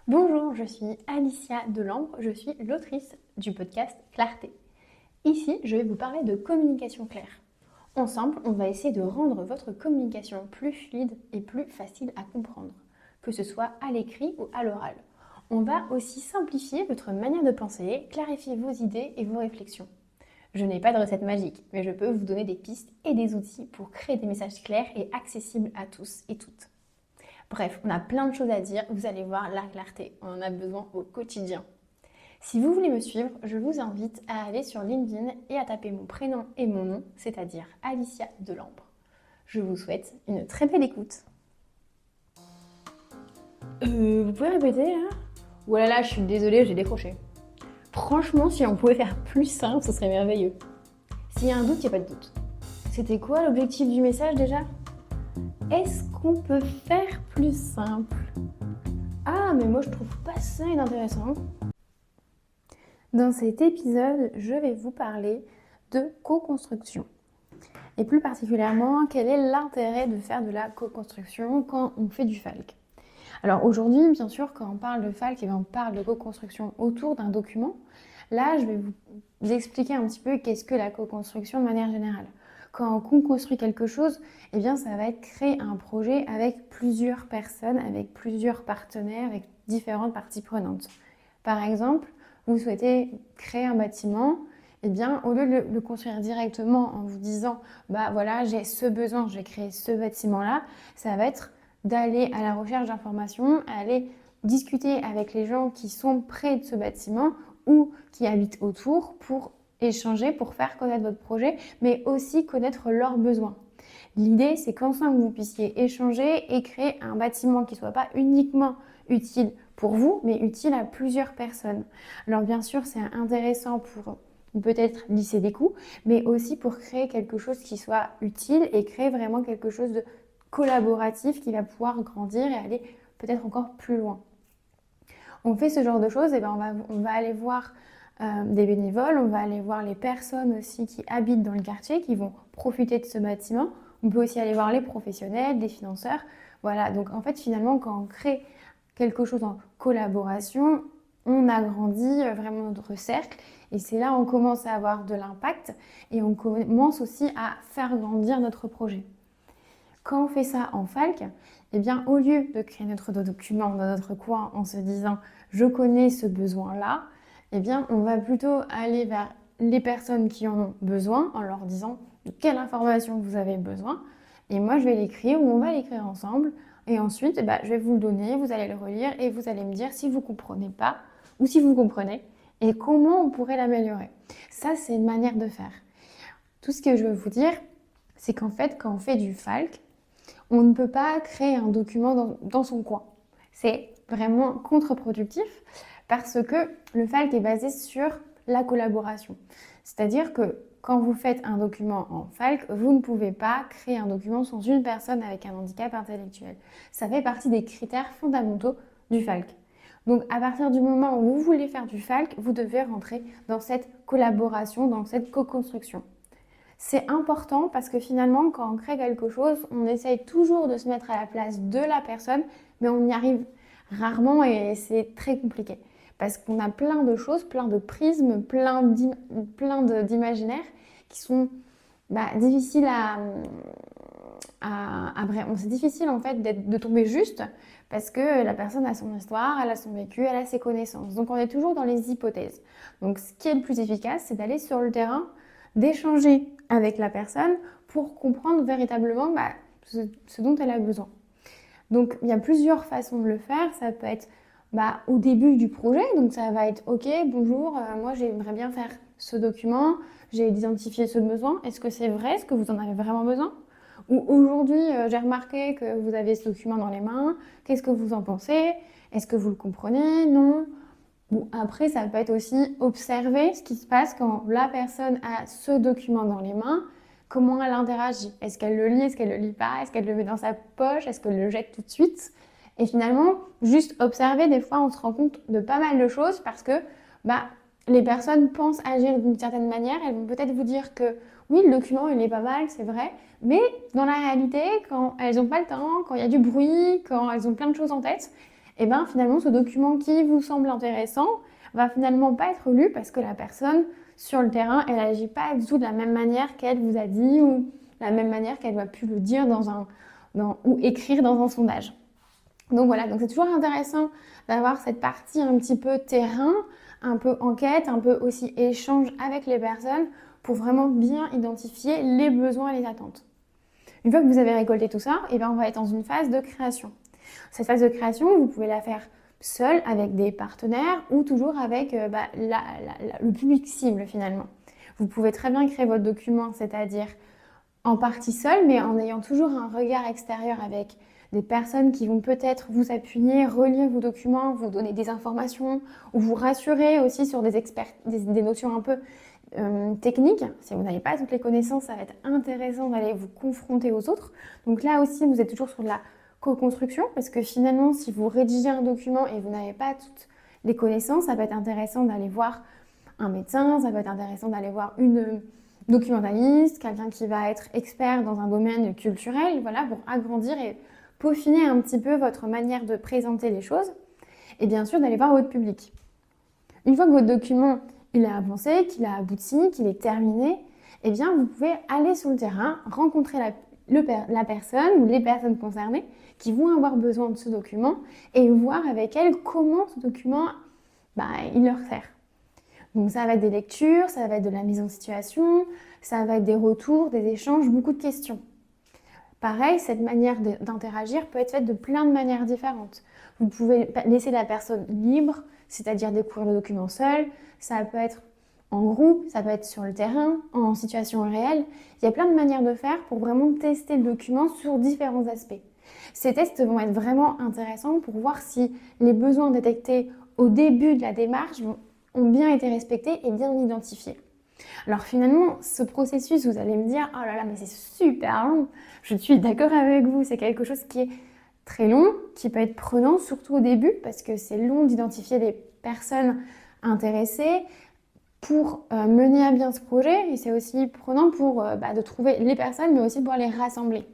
Bonjour, je suis Alicia Delambre, je suis l'autrice du podcast Clarté. Ici, je vais vous parler de communication claire. Ensemble, on va essayer de rendre votre communication plus fluide et plus facile à comprendre, que ce soit à l'écrit ou à l'oral. On va aussi simplifier votre manière de penser, clarifier vos idées et vos réflexions. Je n'ai pas de recette magique, mais je peux vous donner des pistes et des outils pour créer des messages clairs et accessibles à tous et toutes. Bref, on a plein de choses à dire, vous allez voir, la clarté, on en a besoin au quotidien. Si vous voulez me suivre, je vous invite à aller sur LinkedIn et à taper mon prénom et mon nom, c'est-à-dire Alicia Delambre. Je vous souhaite une très belle écoute. Vous pouvez répéter là ? Oh là là, je suis désolée, j'ai décroché. Franchement, si on pouvait faire plus simple, ce serait merveilleux. S'il y a un doute, il n'y a pas de doute. C'était quoi l'objectif du message déjà ? Est-ce qu'on peut faire plus simple ? Ah, mais moi je trouve pas ça inintéressant. Dans cet épisode, je vais vous parler de co-construction. Et plus particulièrement, quel est l'intérêt de faire de la co-construction quand on fait du FALC ? Alors aujourd'hui, bien sûr, quand on parle de FALC, on parle de co-construction autour d'un document. Là, je vais vous expliquer un petit peu qu'est-ce que la co-construction de manière générale. Quand on construit quelque chose, eh bien, ça va être créer un projet avec plusieurs personnes, avec plusieurs partenaires, avec différentes parties prenantes. Par exemple, vous souhaitez créer un bâtiment, eh bien, au lieu de le construire directement en vous disant « bah voilà, j'ai ce besoin, je vais créer ce bâtiment-là », ça va être d'aller à la recherche d'informations, aller discuter avec les gens qui sont près de ce bâtiment ou qui habitent autour pour échanger, pour faire connaître votre projet, mais aussi connaître leurs besoins. L'idée, c'est qu'ensemble, vous puissiez échanger et créer un bâtiment qui ne soit pas uniquement utile pour vous, mais utile à plusieurs personnes. Alors bien sûr, c'est intéressant pour peut-être lisser des coûts, mais aussi pour créer quelque chose qui soit utile et créer vraiment quelque chose de collaboratif qui va pouvoir grandir et aller peut-être encore plus loin. On fait ce genre de choses, et ben on va aller voir des bénévoles, on va aller voir les personnes aussi qui habitent dans le quartier, qui vont profiter de ce bâtiment. On peut aussi aller voir les professionnels, les financeurs. Voilà, donc en fait finalement quand on crée quelque chose en collaboration, on agrandit vraiment notre cercle et c'est là on commence à avoir de l'impact et on commence aussi à faire grandir notre projet. Quand on fait ça en FALC, eh bien, au lieu de créer notre document dans notre coin en se disant « je connais ce besoin-là », eh bien, on va plutôt aller vers les personnes qui en ont besoin en leur disant de quelle information vous avez besoin. Et moi, je vais l'écrire ou on va l'écrire ensemble. Et ensuite, je vais vous le donner, vous allez le relire et vous allez me dire si vous ne comprenez pas ou si vous comprenez et comment on pourrait l'améliorer. Ça, c'est une manière de faire. Tout ce que je veux vous dire, c'est qu'en fait, quand on fait du FALC, on ne peut pas créer un document dans son coin. C'est vraiment contre-productif parce que le FALC est basé sur la collaboration. C'est-à-dire que quand vous faites un document en FALC, vous ne pouvez pas créer un document sans une personne avec un handicap intellectuel. Ça fait partie des critères fondamentaux du FALC. Donc à partir du moment où vous voulez faire du FALC, vous devez rentrer dans cette collaboration, dans cette co-construction. C'est important parce que finalement, quand on crée quelque chose, on essaye toujours de se mettre à la place de la personne, mais on y arrive rarement et c'est très compliqué. Parce qu'on a plein de choses, plein de prismes, plein d'imaginaires qui sont difficiles c'est difficile en fait de tomber juste parce que la personne a son histoire, elle a son vécu, elle a ses connaissances. Donc on est toujours dans les hypothèses. Donc ce qui est le plus efficace, c'est d'aller sur le terrain, d'échanger avec la personne pour comprendre véritablement ce dont elle a besoin. Donc il y a plusieurs façons de le faire. Ça peut être au début du projet, donc ça va être « Ok, bonjour, moi j'aimerais bien faire ce document, j'ai identifié ce besoin, est-ce que c'est vrai, est-ce que vous en avez vraiment besoin ?» Ou « Aujourd'hui, j'ai remarqué que vous avez ce document dans les mains, qu'est-ce que vous en pensez? Est-ce que vous le comprenez? Non ?» Bon, après, ça peut être aussi observer ce qui se passe quand la personne a ce document dans les mains, comment elle interagit. Est-ce qu'elle le lit, est-ce qu'elle ne le lit pas? Est-ce qu'elle le met dans sa poche? Est-ce qu'elle le jette tout de suite? Et finalement, juste observer, des fois, on se rend compte de pas mal de choses parce que les personnes pensent agir d'une certaine manière. Elles vont peut-être vous dire que oui, le document, il est pas mal, c'est vrai. Mais dans la réalité, quand elles n'ont pas le temps, quand il y a du bruit, quand elles ont plein de choses en tête, et bien finalement ce document qui vous semble intéressant va finalement pas être lu parce que la personne sur le terrain, elle agit pas du tout de la même manière qu'elle vous a dit ou la même manière qu'elle va pu le dire ou écrire dans un sondage. Donc voilà, donc c'est toujours intéressant d'avoir cette partie un petit peu terrain, un peu enquête, un peu aussi échange avec les personnes pour vraiment bien identifier les besoins et les attentes. Une fois que vous avez récolté tout ça, et bien on va être dans une phase de création. Cette phase de création, vous pouvez la faire seule avec des partenaires ou toujours avec le public cible finalement. Vous pouvez très bien créer votre document, c'est-à-dire en partie seul, mais en ayant toujours un regard extérieur avec des personnes qui vont peut-être vous appuyer, relire vos documents, vous donner des informations ou vous rassurer aussi sur des notions un peu techniques. Si vous n'avez pas toutes les connaissances, ça va être intéressant d'aller vous confronter aux autres. Donc là aussi, vous êtes toujours sur de la co-construction parce que finalement, si vous rédigez un document et vous n'avez pas toutes les connaissances, ça peut être intéressant d'aller voir un médecin, ça peut être intéressant d'aller voir une documentaliste, quelqu'un qui va être expert dans un domaine culturel, voilà, pour agrandir et peaufiner un petit peu votre manière de présenter les choses. Et bien sûr, d'aller voir votre public. Une fois que votre document il est avancé, qu'il a abouti, qu'il est terminé, eh bien, vous pouvez aller sur le terrain, rencontrer la personne ou les personnes concernées qui vont avoir besoin de ce document et voir avec elles comment ce document il leur sert. Donc ça va être des lectures, ça va être de la mise en situation, ça va être des retours, des échanges, beaucoup de questions. Pareil, cette manière d'interagir peut être faite de plein de manières différentes. Vous pouvez laisser la personne libre, c'est-à-dire découvrir le document seul, ça peut être en groupe, ça peut être sur le terrain, en situation réelle. Il y a plein de manières de faire pour vraiment tester le document sur différents aspects. Ces tests vont être vraiment intéressants pour voir si les besoins détectés au début de la démarche ont bien été respectés et bien identifiés. Alors finalement, ce processus, vous allez me dire « Oh là là, mais c'est super long !» Je suis d'accord avec vous, c'est quelque chose qui est très long, qui peut être prenant, surtout au début, parce que c'est long d'identifier les personnes intéressées pour mener à bien ce projet, et c'est aussi prenant de trouver les personnes, mais aussi pour les rassembler.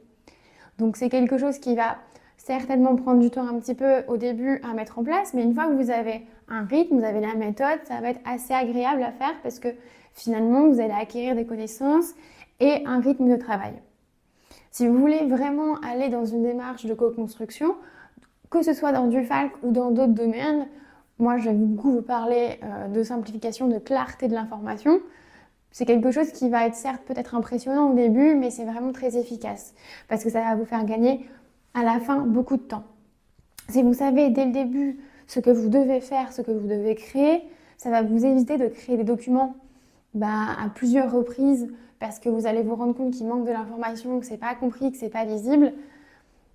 Donc c'est quelque chose qui va certainement prendre du temps un petit peu au début à mettre en place, mais une fois que vous avez un rythme, vous avez la méthode, ça va être assez agréable à faire parce que finalement, vous allez acquérir des connaissances et un rythme de travail. Si vous voulez vraiment aller dans une démarche de co-construction, que ce soit dans du FALC ou dans d'autres domaines, moi je vais beaucoup vous parler de simplification, de clarté de l'information. C'est quelque chose qui va être certes peut-être impressionnant au début, mais c'est vraiment très efficace parce que ça va vous faire gagner à la fin beaucoup de temps. Si vous savez dès le début ce que vous devez faire, ce que vous devez créer, ça va vous éviter de créer des documents à plusieurs reprises parce que vous allez vous rendre compte qu'il manque de l'information, que c'est pas compris, que c'est pas lisible,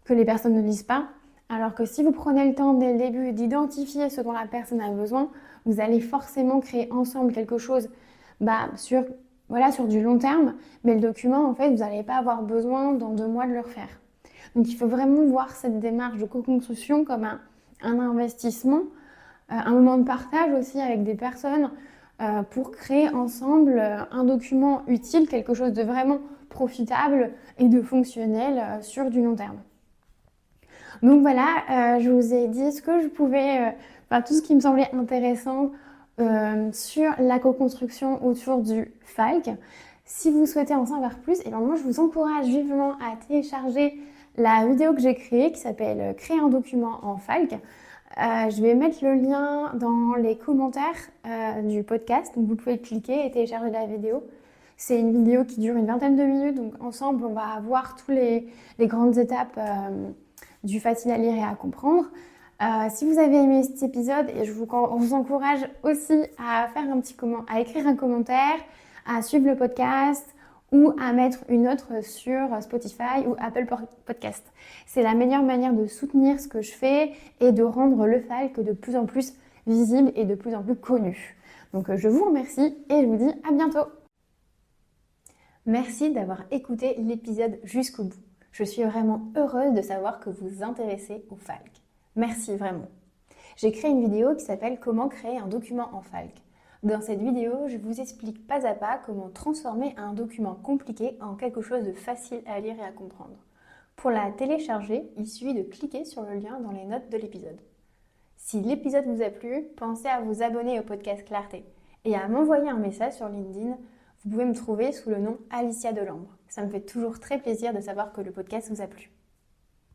que les personnes ne lisent pas. Alors que si vous prenez le temps dès le début d'identifier ce dont la personne a besoin, vous allez forcément créer ensemble quelque chose sur du long terme, mais le document, en fait, vous n'allez pas avoir besoin dans 2 mois de le refaire. Donc il faut vraiment voir cette démarche de co-construction comme un investissement, un moment de partage aussi avec des personnes pour créer ensemble un document utile, quelque chose de vraiment profitable et de fonctionnel sur du long terme. Donc voilà, je vous ai dit ce que je pouvais, tout ce qui me semblait intéressant sur la co-construction autour du FALC. Si vous souhaitez en savoir plus, moi je vous encourage vivement à télécharger la vidéo que j'ai créée qui s'appelle « Créer un document en FALC ». Je vais mettre le lien dans les commentaires du podcast, donc vous pouvez cliquer et télécharger la vidéo. C'est une vidéo qui dure une 20aine de minutes, donc ensemble on va voir toutes les grandes étapes du facile à lire et à comprendre. Si vous avez aimé cet épisode, et je vous encourage aussi à faire à écrire un commentaire, à suivre le podcast ou à mettre une note sur Spotify ou Apple Podcast. C'est la meilleure manière de soutenir ce que je fais et de rendre le FALC de plus en plus visible et de plus en plus connu. Donc je vous remercie et je vous dis à bientôt. Merci d'avoir écouté l'épisode jusqu'au bout. Je suis vraiment heureuse de savoir que vous vous intéressez au FALC. Merci vraiment. J'ai créé une vidéo qui s'appelle « Comment créer un document en FALC ». Dans cette vidéo, je vous explique pas à pas comment transformer un document compliqué en quelque chose de facile à lire et à comprendre. Pour la télécharger, il suffit de cliquer sur le lien dans les notes de l'épisode. Si l'épisode vous a plu, pensez à vous abonner au podcast Clarté et à m'envoyer un message sur LinkedIn. Vous pouvez me trouver sous le nom Alicia Delambre. Ça me fait toujours très plaisir de savoir que le podcast vous a plu.